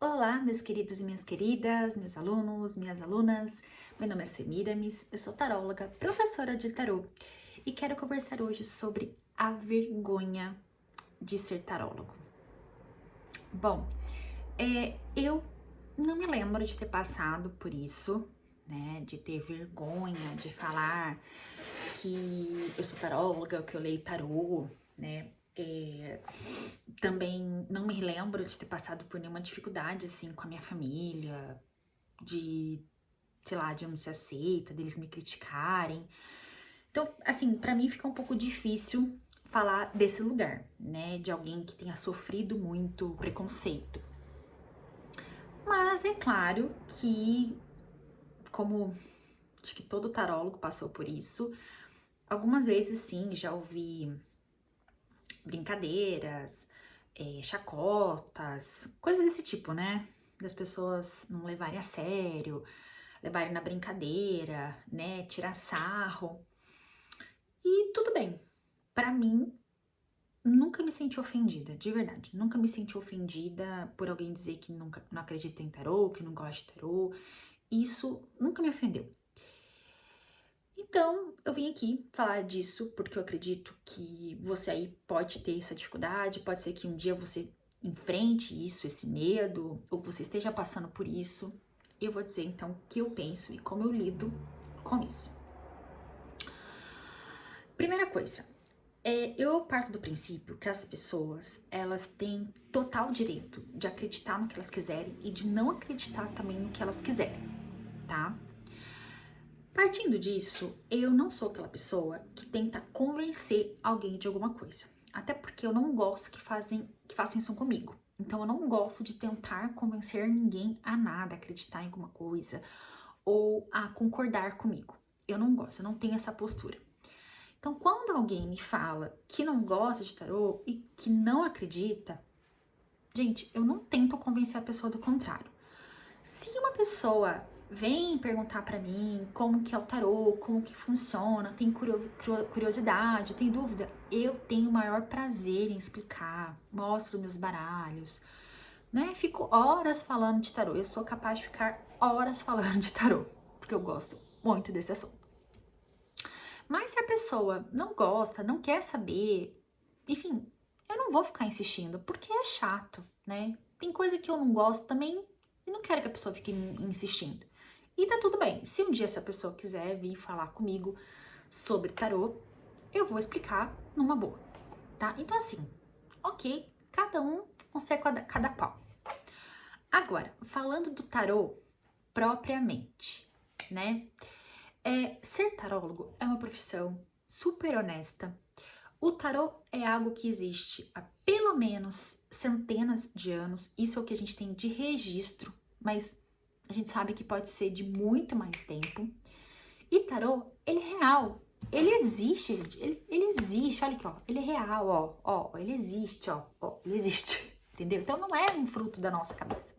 Olá, meus queridos e minhas queridas, meus alunos, minhas alunas. Meu nome é Semiramis, eu sou taróloga, professora de tarô e quero conversar hoje sobre a vergonha de ser tarólogo. Bom, eu não me lembro de ter passado por isso, né? De ter vergonha de falar que eu sou taróloga, que eu leio tarô, né? Também não me lembro de ter passado por nenhuma dificuldade assim com a minha família, de, sei lá, de eu não ser aceita, deles me criticarem. Então, assim, pra mim fica um pouco difícil falar desse lugar, né, de alguém que tenha sofrido muito preconceito. Mas é claro que, como acho que todo tarólogo passou por isso, algumas vezes sim, já ouvi brincadeiras, chacotas, coisas desse tipo, né? Das pessoas não levarem a sério, levarem na brincadeira, né? Tirar sarro. E tudo bem. Pra mim, nunca me senti ofendida, de verdade. Nunca me senti ofendida por alguém dizer que nunca, não acredita em tarô, que não gosta de tarô. Isso nunca me ofendeu. Então, eu vim aqui falar disso porque eu acredito que você aí pode ter essa dificuldade, pode ser que um dia você enfrente isso, esse medo, ou que você esteja passando por isso. Eu vou dizer então o que eu penso e como eu lido com isso. Primeira coisa, eu parto do princípio que as pessoas, elas têm total direito de acreditar no que elas quiserem e de não acreditar também no que elas quiserem, tá? Partindo disso, eu não sou aquela pessoa que tenta convencer alguém de alguma coisa. Até porque eu não gosto que façam isso comigo. Então eu não gosto de tentar convencer ninguém a nada, a acreditar em alguma coisa ou a concordar comigo. Eu não gosto, eu não tenho essa postura. Então, quando alguém me fala que não gosta de tarô e que não acredita, gente, eu não tento convencer a pessoa do contrário. Se uma pessoa vem perguntar pra mim como que é o tarô, como que funciona, tem curiosidade, tem dúvida, eu tenho o maior prazer em explicar, mostro meus baralhos, né? Fico horas falando de tarô, eu sou capaz de ficar horas falando de tarô, porque eu gosto muito desse assunto. Mas se a pessoa não gosta, não quer saber, enfim, eu não vou ficar insistindo, porque é chato, né? Tem coisa que eu não gosto também e não quero que a pessoa fique insistindo. E tá tudo bem. Se um dia essa pessoa quiser vir falar comigo sobre tarô, eu vou explicar numa boa, tá? Então assim, ok, cada um com seu cada qual. Agora, falando do tarô propriamente, né? Ser tarólogo é uma profissão super honesta. O tarô é algo que existe há pelo menos centenas de anos. Isso é o que a gente tem de registro, mas a gente sabe que pode ser de muito mais tempo. E tarô, ele é real. Ele existe, gente. Ele existe. Olha aqui, ó. Ele é real, ó. Ele existe, ó. Ele existe. Entendeu? Então não é um fruto da nossa cabeça.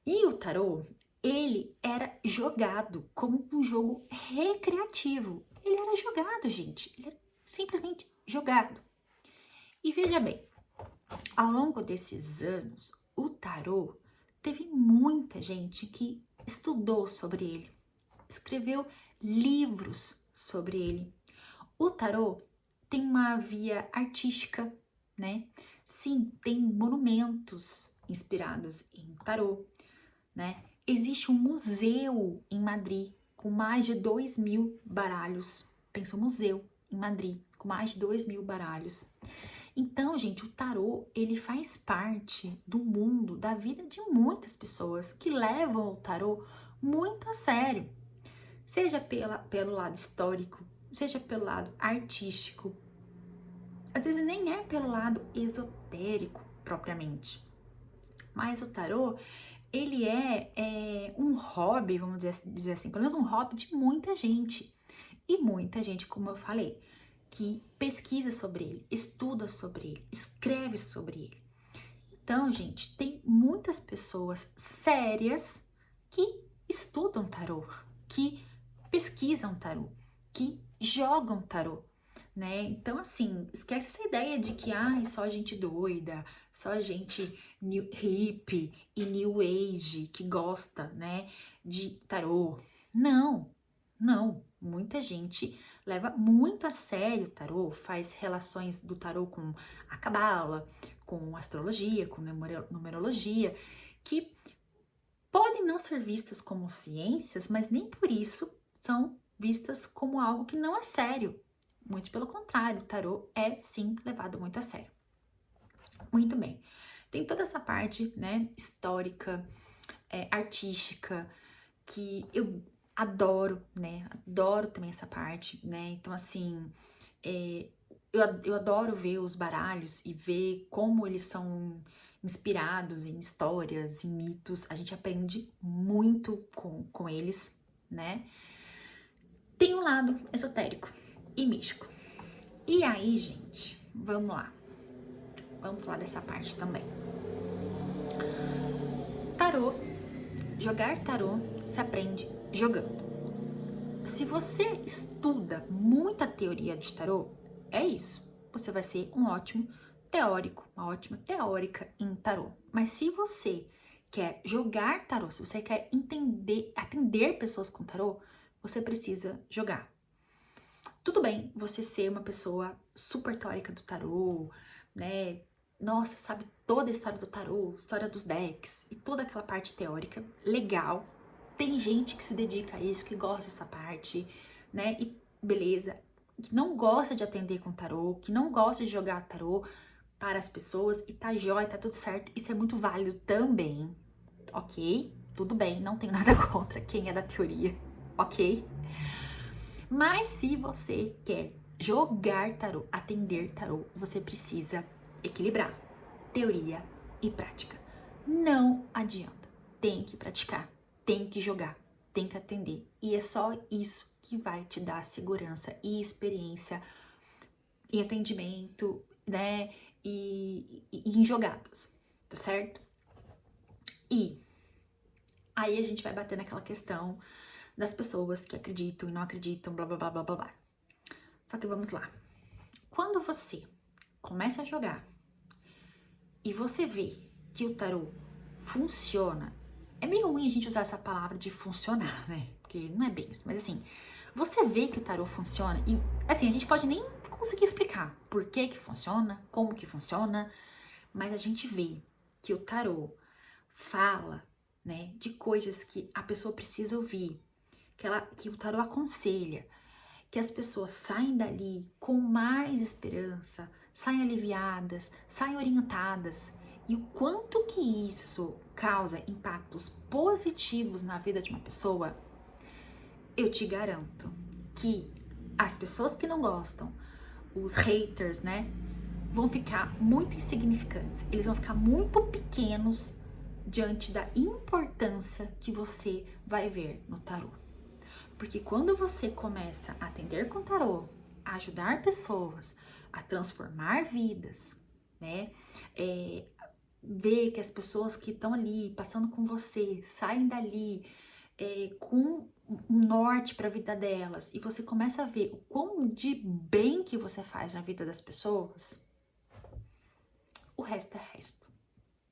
E o tarô, ele era jogado como um jogo recreativo. Ele era jogado, gente. Ele era simplesmente jogado. E veja bem, ao longo desses anos, o tarô teve muita gente que estudou sobre ele, escreveu livros sobre ele. O tarô tem uma via artística, né? Sim, tem monumentos inspirados em tarô, né? Existe um museu em Madrid com mais de 2.000 baralhos. Pensa, um museu em Madrid com mais de 2.000 baralhos. Então, gente, o tarô, ele faz parte do mundo, da vida de muitas pessoas que levam o tarô muito a sério. Seja pelo lado histórico, seja pelo lado artístico. Às vezes nem é pelo lado esotérico, propriamente. Mas o tarô, ele é um hobby, vamos dizer assim, pelo menos um hobby de muita gente. E muita gente, como eu falei, que pesquisa sobre ele, estuda sobre ele, escreve sobre ele. Então, gente, tem muitas pessoas sérias que estudam tarô, que pesquisam tarô, que jogam tarô. né? Então, assim, esquece essa ideia de que, ai, só gente doida, só gente hippie e new age que gosta, né, de tarô. Não, não. Muita gente leva muito a sério o tarô, faz relações do tarô com a cabala, com astrologia, com numerologia, que podem não ser vistas como ciências, mas nem por isso são vistas como algo que não é sério. Muito pelo contrário, o tarô é sim levado muito a sério. Muito bem. Tem toda essa parte, né, histórica, artística, que eu adoro, né? Adoro também essa parte, né? Então, assim, eu adoro ver os baralhos e ver como eles são inspirados em histórias, em mitos. A gente aprende muito com eles, né? Tem um lado esotérico e místico. E aí, gente, vamos lá. Vamos falar dessa parte também. Tarô, jogar tarô se aprende jogando. Se você estuda muita teoria de tarô, é isso. Você vai ser um ótimo teórico, uma ótima teórica em tarô. Mas se você quer jogar tarô, se você quer entender, atender pessoas com tarô, você precisa jogar. Tudo bem você ser uma pessoa super teórica do tarô, né? Nossa, sabe toda a história do tarô, história dos decks e toda aquela parte teórica, legal. Tem gente que se dedica a isso, que gosta dessa parte, né? E beleza, que não gosta de atender com tarô, que não gosta de jogar tarô para as pessoas e tá jóia, tá tudo certo. Isso é muito válido também, ok? Tudo bem, não tenho nada contra quem é da teoria, ok? Mas se você quer jogar tarô, atender tarô, você precisa equilibrar teoria e prática. Não adianta. Tem que praticar, tem que jogar, tem que atender. E é só isso que vai te dar segurança e experiência e atendimento, né? E em jogadas, tá certo? E aí a gente vai bater naquela questão das pessoas que acreditam e não acreditam, blá blá blá blá blá blá. Só que vamos lá. Quando você começa a jogar e você vê que o tarô funciona, é meio ruim a gente usar essa palavra de funcionar, né? Porque não é bem isso, mas assim, você vê que o tarô funciona e assim, a gente pode nem conseguir explicar por que que funciona, como que funciona, mas a gente vê que o tarô fala, né, de coisas que a pessoa precisa ouvir, que o tarô aconselha, que as pessoas saem dali com mais esperança, saem aliviadas, saem orientadas. E o quanto que isso causa impactos positivos na vida de uma pessoa, eu te garanto que as pessoas que não gostam, os haters, né, vão ficar muito insignificantes. Eles vão ficar muito pequenos diante da importância que você vai ver no tarô. Porque quando você começa a atender com tarô, a ajudar pessoas, a transformar vidas, né? Ver que as pessoas que estão ali passando com você saem dali com um norte para a vida delas e você começa a ver o quão de bem que você faz na vida das pessoas, o resto é resto,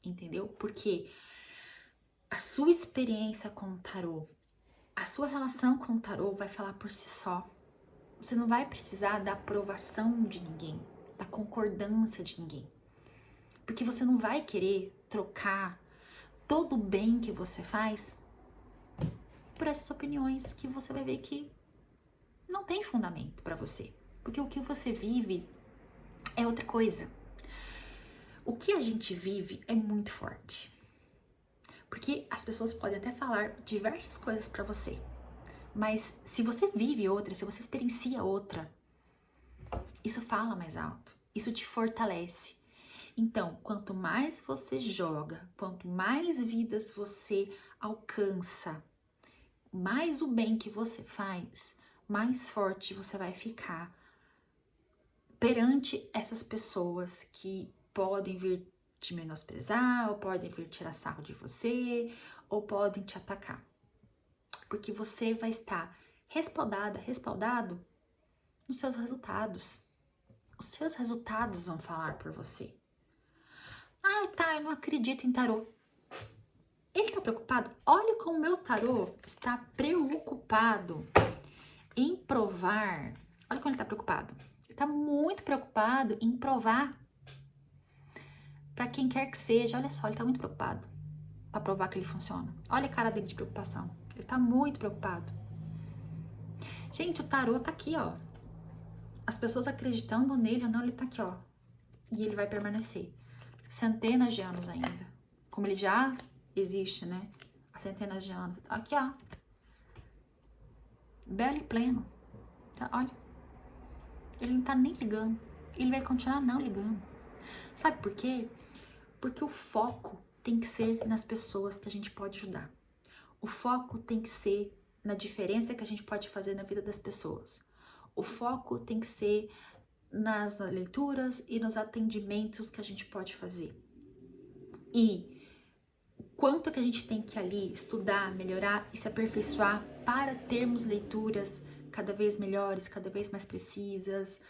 entendeu? Porque a sua experiência com o tarô, a sua relação com o tarô vai falar por si só. Você não vai precisar da aprovação de ninguém, da concordância de ninguém. Porque você não vai querer trocar todo o bem que você faz por essas opiniões que você vai ver que não tem fundamento para você. Porque o que você vive é outra coisa. O que a gente vive é muito forte. Porque as pessoas podem até falar diversas coisas para você. Mas se você vive outra, se você experiencia outra, isso fala mais alto, isso te fortalece. Então, quanto mais você joga, quanto mais vidas você alcança, mais o bem que você faz, mais forte você vai ficar perante essas pessoas que podem vir te menosprezar, ou podem vir tirar sarro de você, ou podem te atacar. Porque você vai estar respaldado nos seus resultados. Os seus resultados vão falar por você. Ah, tá, eu não acredito em tarô. Ele tá preocupado? Olha como o meu tarô está preocupado em provar. Olha como ele tá preocupado. Ele tá muito preocupado em provar para quem quer que seja. Olha só, ele tá muito preocupado para provar que ele funciona. Olha a cara dele de preocupação. Ele tá muito preocupado. Gente, o tarô tá aqui, ó. As pessoas acreditando nele ou não, ele tá aqui, ó. E ele vai permanecer centenas de anos ainda. Como ele já existe, né? Há centenas de anos. Aqui, ó. Belo e pleno. Tá? Olha. Ele não tá nem ligando. Ele vai continuar não ligando. Sabe por quê? Porque o foco tem que ser nas pessoas que a gente pode ajudar. O foco tem que ser na diferença que a gente pode fazer na vida das pessoas. O foco tem que ser nas leituras e nos atendimentos que a gente pode fazer. E quanto que a gente tem que ali estudar, melhorar e se aperfeiçoar para termos leituras cada vez melhores, cada vez mais precisas,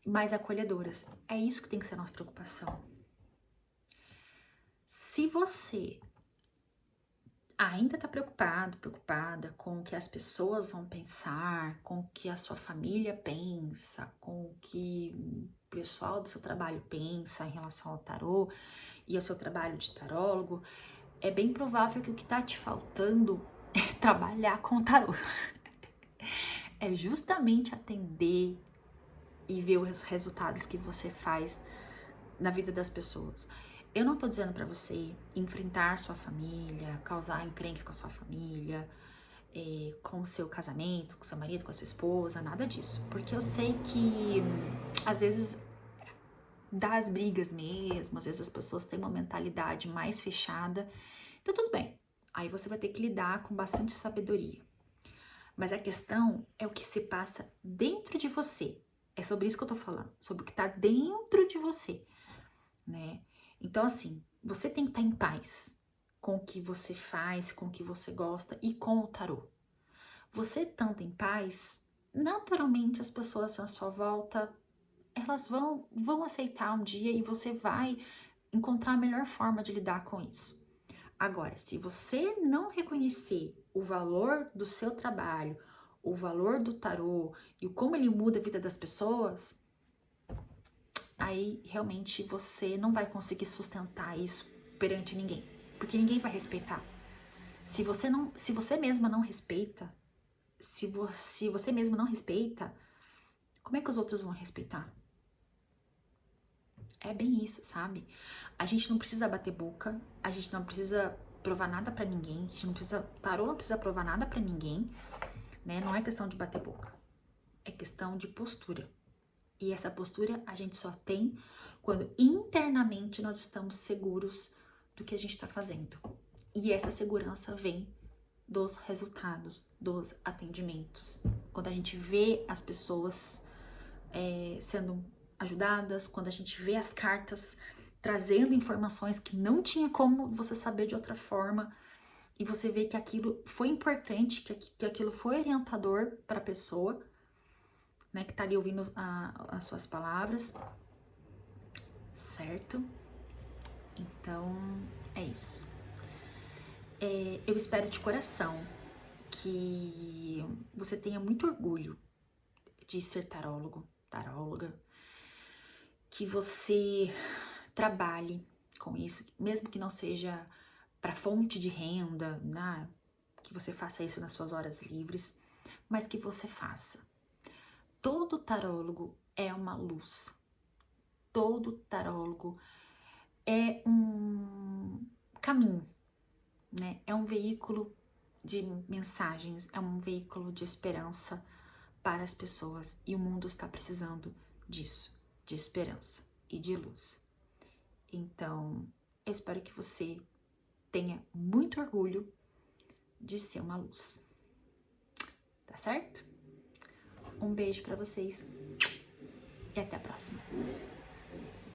mais acolhedoras. É isso que tem que ser a nossa preocupação. Se você ainda está preocupado, preocupada com o que as pessoas vão pensar, com o que a sua família pensa, com o que o pessoal do seu trabalho pensa em relação ao tarô e ao seu trabalho de tarólogo, é bem provável que o que está te faltando é trabalhar com o tarô. É justamente atender e ver os resultados que você faz na vida das pessoas. Eu não tô dizendo pra você enfrentar sua família, causar encrenca com a sua família, com o seu casamento, com o seu marido, com a sua esposa, nada disso. Porque eu sei que às vezes dá as brigas mesmo, às vezes as pessoas têm uma mentalidade mais fechada. Então tudo bem, aí você vai ter que lidar com bastante sabedoria. Mas a questão é o que se passa dentro de você. É sobre isso que eu tô falando, sobre o que tá dentro de você, né? Então, assim, você tem que estar em paz com o que você faz, com o que você gosta e com o tarô. Você estando em paz, naturalmente as pessoas à sua volta, elas vão aceitar um dia e você vai encontrar a melhor forma de lidar com isso. Agora, se você não reconhecer o valor do seu trabalho, o valor do tarô e como ele muda a vida das pessoas, aí realmente você não vai conseguir sustentar isso perante ninguém, porque ninguém vai respeitar. Se você mesma não respeita, se você mesma não respeita, como é que os outros vão respeitar? É bem isso, sabe? A gente não precisa bater boca, a gente não precisa provar nada pra ninguém, a gente não precisa, tarô não precisa provar nada pra ninguém, né? Não é questão de bater boca, é questão de postura. E essa postura a gente só tem quando internamente nós estamos seguros do que a gente está fazendo. E essa segurança vem dos resultados, dos atendimentos. Quando a gente vê as pessoas sendo ajudadas, quando a gente vê as cartas trazendo informações que não tinha como você saber de outra forma, e você vê que aquilo foi importante, que aquilo foi orientador para a pessoa, né, que tá ali ouvindo as suas palavras, certo? Então, é isso. Eu espero de coração que você tenha muito orgulho de ser tarólogo, taróloga, que você trabalhe com isso, mesmo que não seja para fonte de renda, né? Que você faça isso nas suas horas livres, mas que você faça. Todo tarólogo é uma luz. Todo tarólogo é um caminho, né? É um veículo de mensagens, é um veículo de esperança para as pessoas. E o mundo está precisando disso, de esperança e de luz. Então, eu espero que você tenha muito orgulho de ser uma luz. Tá certo? Um beijo para vocês e até a próxima.